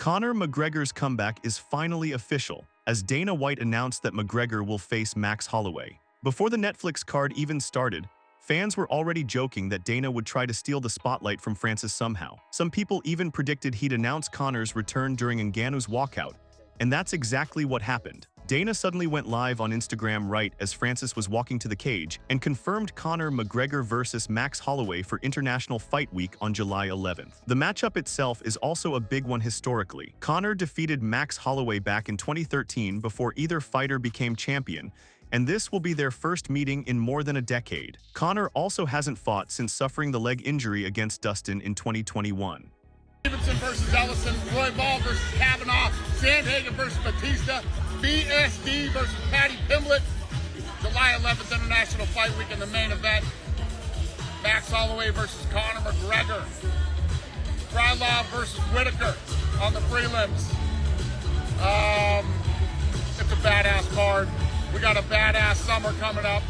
Conor McGregor's comeback is finally official, as Dana White announced that McGregor will face Max Holloway. Before the Netflix card even started, fans were already joking that Dana would try to steal the spotlight from Francis somehow. Some people even predicted he'd announce Conor's return during Ngannou's walkout, and that's exactly what happened. Dana suddenly went live on Instagram right as Francis was walking to the cage and confirmed Conor McGregor versus Max Holloway for International Fight Week on July 11th. The matchup itself is also a big one historically. Conor defeated Max Holloway back in 2013 before either fighter became champion, and this will be their first meeting in more than a decade. Conor also hasn't fought since suffering the leg injury against Dustin in 2021. Stevenson versus Ellison, Roy Ball versus Kavanaugh, Sandhagen versus Batista, BSD versus Patty Pimblett, July 11th International Fight Week in the main event, Max Holloway versus Conor McGregor, Krylov versus Whitaker on the prelims. It's a badass card. We got a badass summer coming up.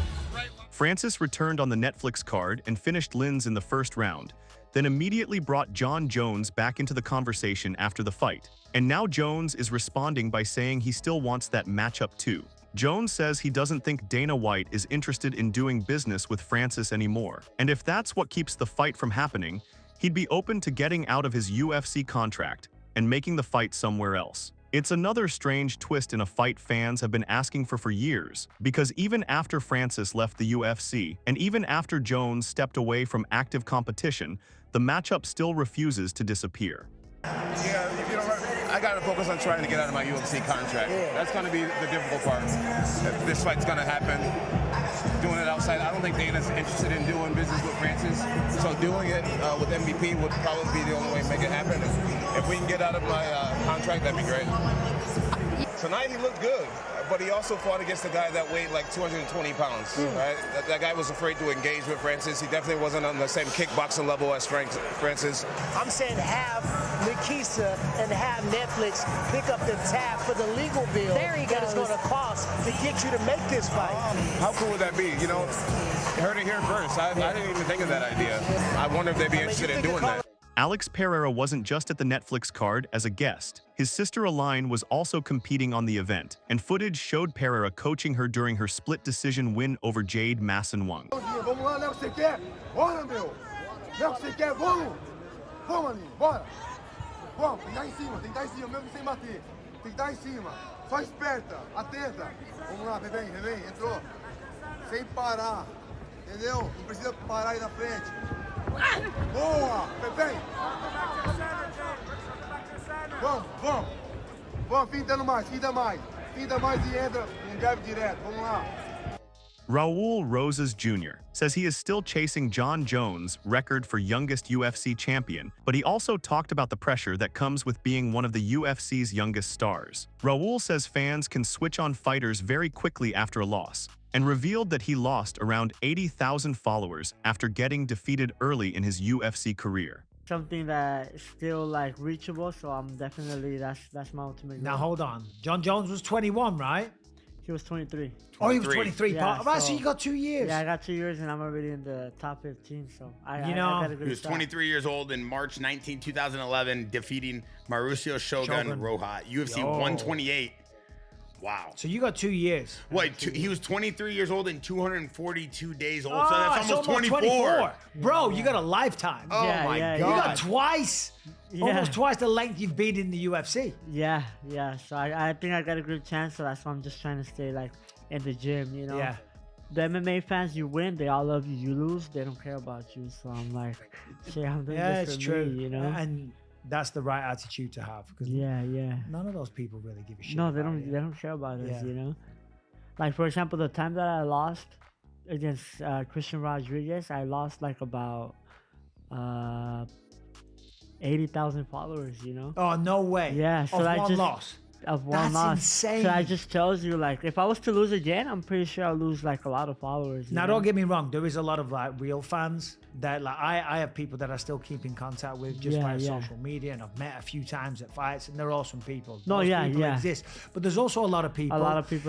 Francis returned on the Netflix card and finished Lins in the first round, then immediately brought Jon Jones back into the conversation after the fight. And now Jones is responding by saying he still wants that matchup too. Jones says he doesn't think Dana White is interested in doing business with Francis anymore. And if that's what keeps the fight from happening, he'd be open to getting out of his UFC contract and making the fight somewhere else. It's another strange twist in a fight fans have been asking for years, because even after Francis left the UFC, and even after Jones stepped away from active competition, the matchup still refuses to disappear. Yeah, if you don't, I gotta focus on trying to get out of my UFC contract. That's gonna be the difficult part. If this fight's gonna happen, doing it outside, I don't think Dana's interested in doing business with Francis. So doing it with MVP would probably be the only way to make it happen. If we can get out of my contract, that'd be great. Tonight he looked good, but he also fought against a guy that weighed like 220 pounds, right? That guy was afraid to engage with Francis. He definitely wasn't on the same kickboxing level as Francis. I'm saying have Nikisa and have Netflix pick up the tab for the legal bill that it's going to cost to get you to make this fight. How cool would that be? You know, heard it here first. I didn't even think of that idea. I wonder if they'd be interested in doing that. Alex Pereira wasn't just at the Netflix card as a guest. His sister Aline was also competing on the event, and footage showed Pereira coaching her during her split decision win over Jade Masson-Wang. Boa! Bem! Vamos, finta mais e entra jab direto, vamos lá. Raul Rosas Jr. says he is still chasing Jon Jones' record for youngest UFC champion, but he also talked about the pressure that comes with being one of the UFC's youngest stars. Raul says fans can switch on fighters very quickly after a loss, and revealed that he lost around 80,000 followers after getting defeated early in his UFC career. Something that is still like reachable, so I'm definitely, that's my ultimate goal. Now hold on, Jon Jones was 21, right? He was 23. Oh, he was 23. Yeah, right, so you got 2 years. Yeah, I got 2 years, and I'm already in the top 15. So I he was 23 years old in March 19, 2011, defeating Mauricio Shogun Rojas, UFC 128. Wow. So you got 2 years. Wait, he was 23 years old and 242 days old. Oh, so that's almost 24. Bro, you got a lifetime. Oh my God. You got twice. Almost twice the length you've been in the UFC. Yeah. So I think I got a good chance. So that's why I'm just trying to stay like in the gym, you know? Yeah. The MMA fans, you win, they all love you. You lose, they don't care about you. So I'm like, shit, I'm doing this for me, you know? And that's the right attitude to have. Yeah. None of those people really give a shit. No, they don't care about us, you know? Like, for example, the time that I lost against Christian Rodriguez, I lost like about 80,000 followers, you know? Oh, no way. Yeah. So one loss. Of one That's loss. insane. So I just tells you, like, if I was to lose again, I'm pretty sure I'll lose like a lot of followers. Now, don't get me wrong. There is a lot of like real fans that like I have people that I still keep in contact with just via social media, and I've met a few times at fights, and they're awesome people. No, Those people exist. But there's also a lot of people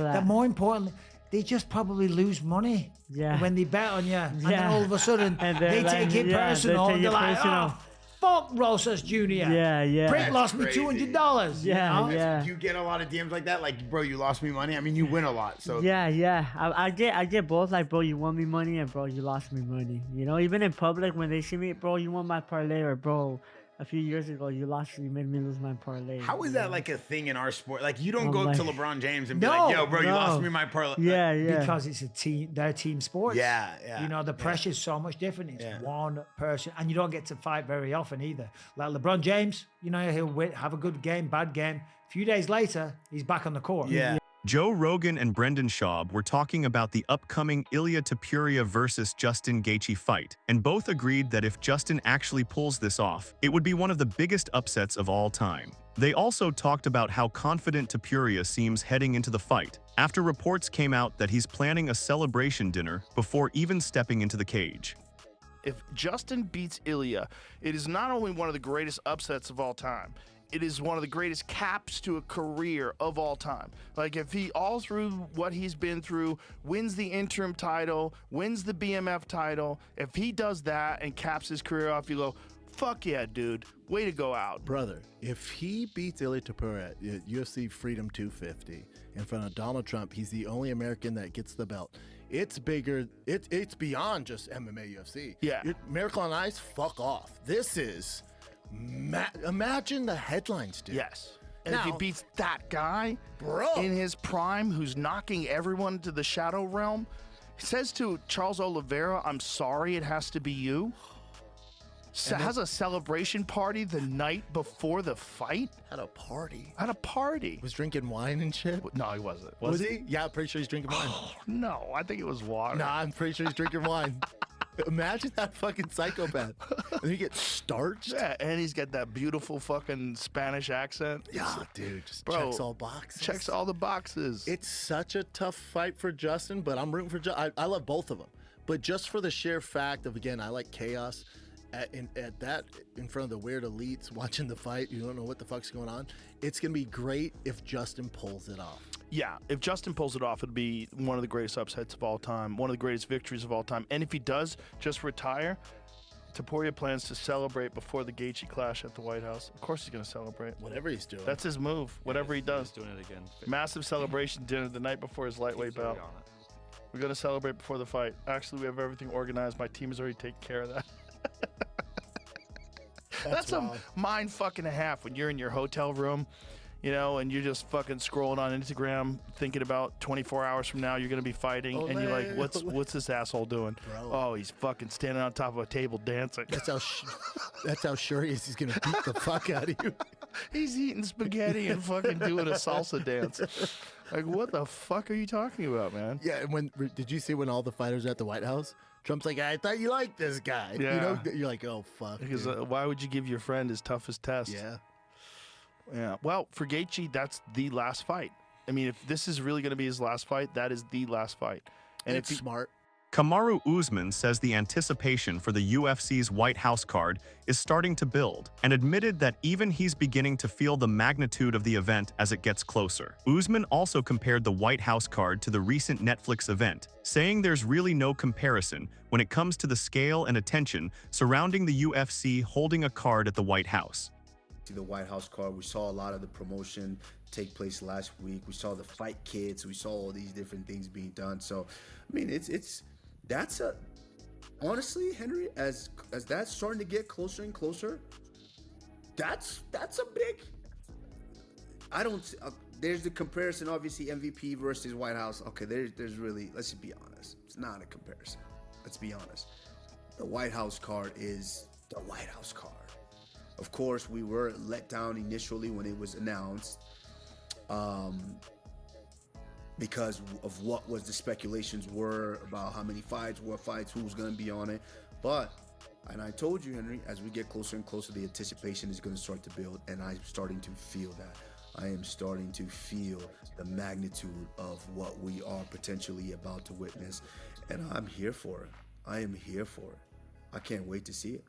that more importantly, they just probably lose money. Yeah. When they bet on you, and then all of a sudden they like, take it personal, and they're like, oh. fuck Rosas Jr. Yeah, yeah. Prick That's lost me crazy. $200. Yeah, you know? yeah. Do you get a lot of DMs like that? Like, bro, you lost me money? I mean, you win a lot, so. Yeah. I get both. Like, bro, you won me money, and bro, you lost me money. You know, even in public when they see me, bro, you won my parlay, or bro, a few years ago you made me lose my parlay. How is that like a thing in our sport? Like, you don't go like- to LeBron James and be No, like, yo, bro, you no. lost me my parlay. Yeah. Because it's a team, they're team sports. Yeah. You know, the pressure's so much different. It's Yeah. one person, and you don't get to fight very often either. Like LeBron James, you know, he'll have a good game, bad game. A few days later, he's back on the court. Yeah. Joe Rogan and Brendan Schaub were talking about the upcoming Ilia Topuria versus Justin Gaethje fight, and both agreed that if Justin actually pulls this off, it would be one of the biggest upsets of all time. They also talked about how confident Topuria seems heading into the fight, after reports came out that he's planning a celebration dinner before even stepping into the cage. If Justin beats Ilia, it is not only one of the greatest upsets of all time, it is one of the greatest caps to a career of all time. Like, if he, all through what he's been through, wins the interim title, wins the BMF title, if he does that and caps his career off, you go, fuck yeah, dude, way to go out. Brother, if he beats Ilia Topuria at UFC Freedom 250 in front of Donald Trump, he's the only American that gets the belt. It's bigger. It's beyond just MMA UFC. Yeah. Miracle on Ice, fuck off. This is... imagine the headlines, dude. Yes. And if Now- he beats that guy Bro. in his prime who's knocking everyone to the shadow realm, he says to Charles Oliveira, I'm sorry it has to be you. Has a celebration party the night before the fight. At a party. At a party. Was drinking wine and shit? No, he wasn't. Was he? Yeah, I'm pretty sure he's drinking wine. No, I think it was water. Nah, I'm pretty sure he's drinking wine. Imagine that fucking psychopath. And he gets starched. Yeah, and he's got that beautiful fucking Spanish accent. Yeah, dude, just Bro, checks all boxes. Checks all the boxes. It's such a tough fight for Justin, but I'm rooting for Justin. I love both of them. But just for the sheer fact of, again, I like chaos. In front of the weird elites watching the fight, you don't know what the fuck's going on. It's going to be great if Justin pulls it off. Yeah, if Justin pulls it off, it'll be one of the greatest upsets of all time, one of the greatest victories of all time. And if he does just retire, Topuria plans to celebrate before the Gaethje clash at the White House. Of course he's going to celebrate. Whatever he's doing. That's his move, whatever he does. He's doing it again. Massive celebration dinner the night before his lightweight bout. We're going to celebrate before the fight. Actually, we have everything organized. My team has already taken care of that. That's a mind fucking and a half when you're in your hotel room, you know, and you're just fucking scrolling on Instagram thinking about 24 hours from now you're going to be fighting, and you're like, what's this asshole doing? Bro. Oh, he's fucking standing on top of a table dancing. That's how sure he is he's going to beat the fuck out of you. He's eating spaghetti and fucking doing a salsa dance. Like, what the fuck are you talking about, man? Yeah, and did you see when all the fighters are at the White House? Trump's like, I thought you liked this guy. Yeah. You know, you're like, oh, fuck. Because why would you give your friend his toughest test? Yeah. Yeah. Well, for Gaethje, that's the last fight. I mean, if this is really going to be his last fight, that is the last fight. And it's smart. Kamaru Usman says the anticipation for the UFC's White House card is starting to build, and admitted that even he's beginning to feel the magnitude of the event as it gets closer. Usman also compared the White House card to the recent Netflix event, saying there's really no comparison when it comes to the scale and attention surrounding the UFC holding a card at the White House. The White House card, we saw a lot of the promotion take place last week. We saw the fight kits, we saw all these different things being done. So, I mean, that's a, honestly, Henry, as that's starting to get closer and closer, that's a big, I don't, there's the comparison, obviously, MVP versus White House. Okay, there's really, let's just be honest, it's not a comparison. Let's be honest. The White House card is the White House card. Of course, we were let down initially when it was announced because of what was the speculations were about how many fights, what fights, who's going to be on it. But, and I told you, Henry, as we get closer and closer, the anticipation is going to start to build, and I'm starting to feel that. I am starting to feel the magnitude of what we are potentially about to witness, and I'm here for it. I am here for it. I can't wait to see it.